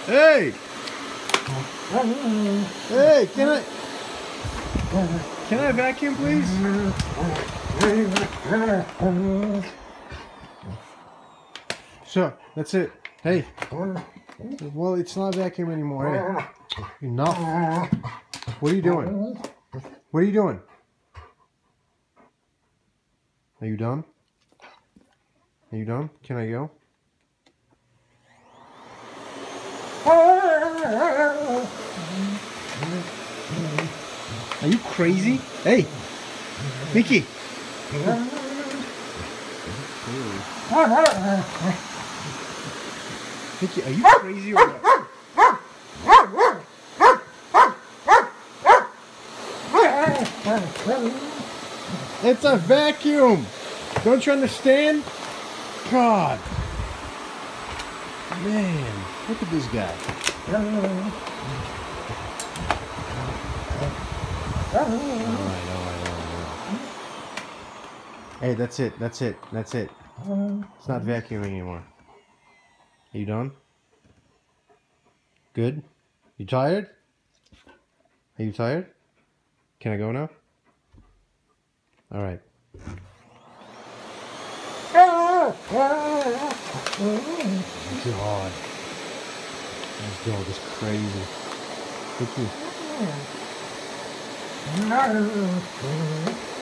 Hey! Hey, can I vacuum, please? Sure, that's it. Hey. Well, it's not vacuum anymore. Hey. Enough. What are you doing? What are you doing? Are you done? Are you done? Can I go? Are you crazy? Hey, Mickey. Mickey, are you crazy or what? It's a vacuum. Don't you understand? God. Man, look at this guy. I know. Hey, that's it. That's it. That's it. It's not vacuuming anymore. Are you done? Good? You tired? Are you tired? Can I go now? Alright. God. This dog is crazy. Look at